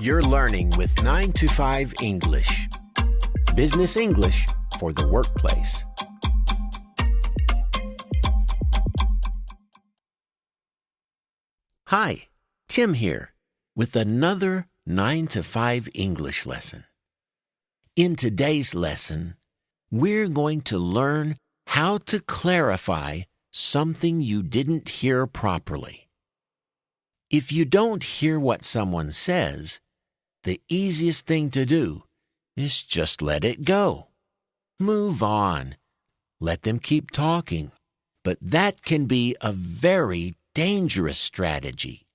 You're learning with 9 to 5 English. Business English for the workplace. Hi, Tim here with another 9 to 5 English lesson. In today's lesson, we're going to learn how to clarify something you didn't hear properly. If you don't hear what someone says, the easiest thing to do is just let it go. Move on. Let them keep talking. But that can be a very dangerous strategy.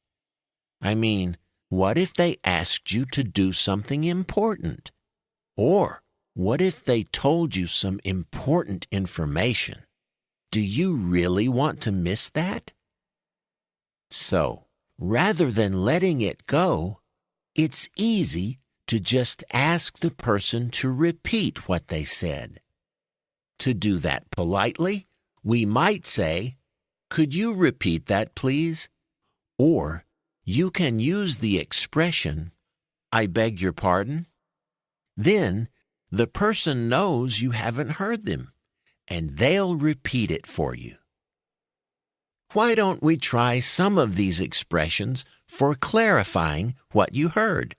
I mean, what if they asked you to do something important? Or what if they told you some important information? Do you really want to miss that? So, rather than letting it go, it's easy to just ask the person to repeat what they said. To do that politely, we might say, "Could you repeat that, please?" Or you can use the expression, "I beg your pardon." Then the person knows you haven't heard them, and they'll repeat it for you. Why don't we try some of these expressions for clarifying what you heard?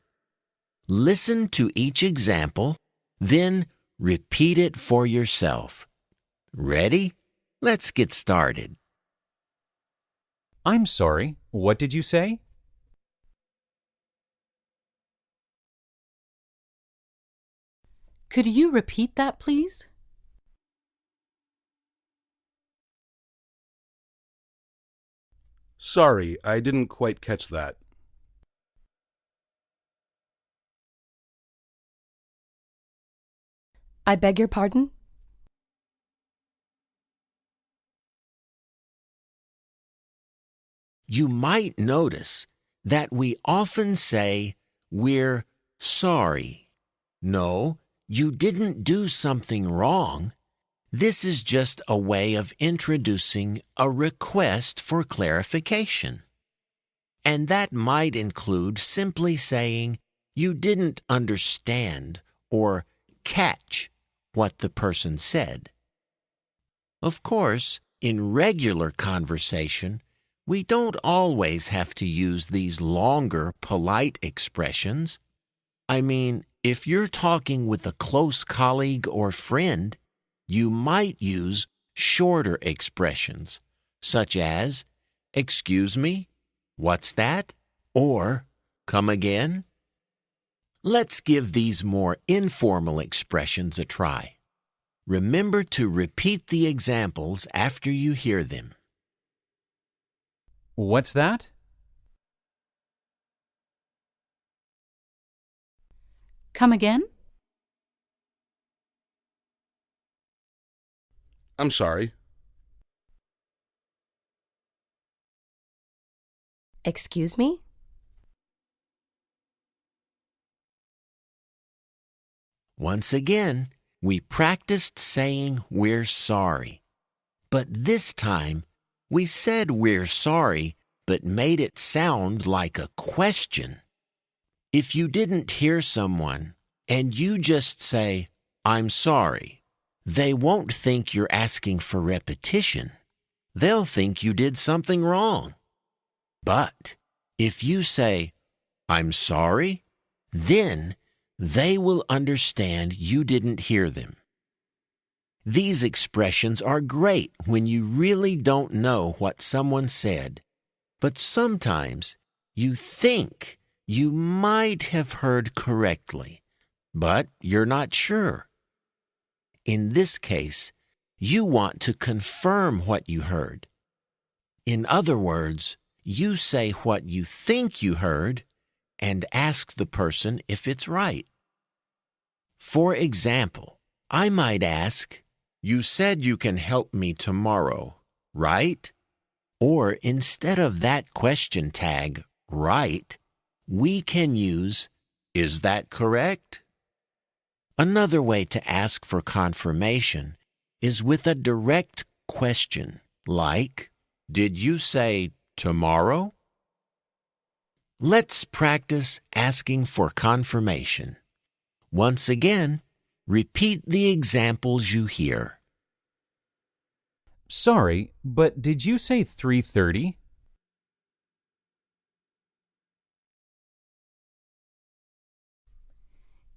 Listen to each example, then repeat it for yourself. Ready? Let's get started. I'm sorry, what did you say? Could you repeat that, please? Sorry, I didn't quite catch that. I beg your pardon? You might notice that we often say, "We're sorry." No, you didn't do something wrong. This is just a way of introducing a request for clarification. And that might include simply saying you didn't understand or catch what the person said. Of course, in regular conversation, we don't always have to use these longer, polite expressions. I mean, if you're talking with a close colleague or friend, you might use shorter expressions, such as, "Excuse me? What's that?" or "Come again?" Let's give these more informal expressions a try. Remember to repeat the examples after you hear them. What's that? Come again? I'm sorry. Excuse me? Once again, we practiced saying we're sorry. But this time, we said we're sorry, but made it sound like a question. If you didn't hear someone and you just say, "I'm sorry," they won't think you're asking for repetition. They'll think you did something wrong. But if you say, "I'm sorry," then they will understand you didn't hear them. These expressions are great when you really don't know what someone said, but sometimes you think you might have heard correctly, but you're not sure. In this case, you want to confirm what you heard. In other words, you say what you think you heard and ask the person if it's right. For example, I might ask, "You said you can help me tomorrow, right?" Or instead of that question tag, "right," we can use, "Is that correct?" Another way to ask for confirmation is with a direct question like, "Did you say tomorrow?" let's practice asking for confirmation. Once again, repeat the examples you hear. Sorry, but did you say 3:30?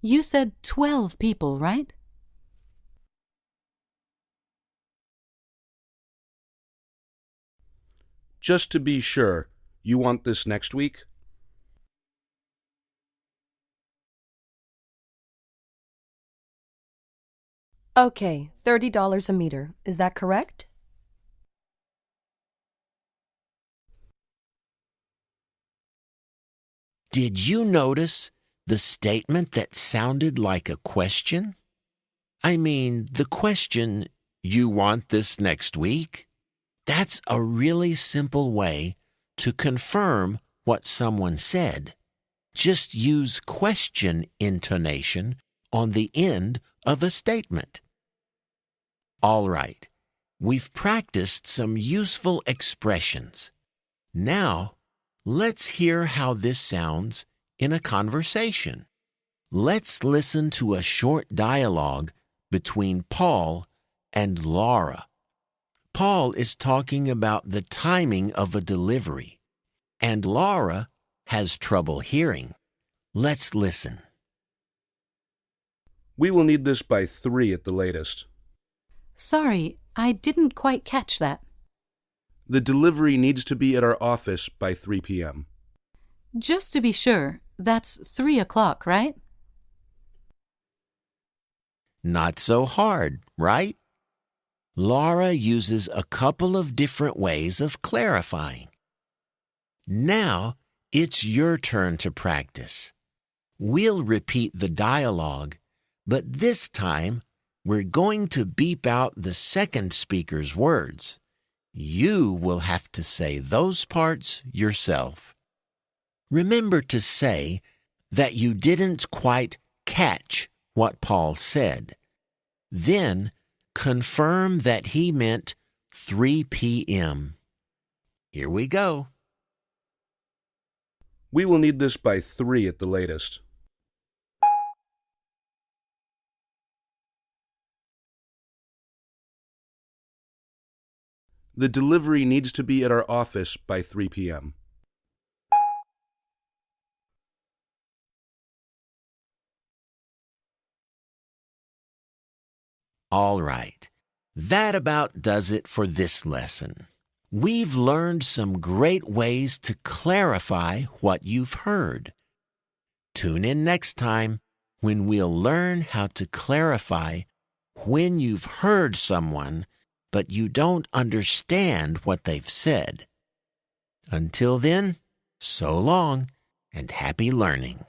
You said 12 people, right? Just to be sure, you want this next week? Okay, $30 a meter. Is that correct? Did you notice the statement that sounded like a question? I mean, the question, you want this next week? That's a really simple way to confirm what someone said. Just use question intonation on the end of a statement. All right, we've practiced some useful expressions. Now, let's hear how this sounds in a conversation. Let's listen to a short dialogue between Paul and Laura. Paul is talking about the timing of a delivery, and Laura has trouble hearing. Let's listen. We will need this by 3 at the latest. Sorry, I didn't quite catch that. The delivery needs to be at our office by 3 p.m. Just to be sure, that's 3 o'clock, right? Not so hard, right? Laura uses a couple of different ways of clarifying. Now, it's your turn to practice. We'll repeat the dialogue, but this time we're going to beep out the second speaker's words. You will have to say those parts yourself. Remember to say that you didn't quite catch what Paul said. Then confirm that he meant 3 p.m. Here we go. We will need this by 3 at the latest. The delivery needs to be at our office by 3 p.m. All right, that about does it for this lesson. We've learned some great ways to clarify what you've heard. Tune in next time when we'll learn how to clarify when you've heard someone but you don't understand what they've said. Until then, so long and happy learning.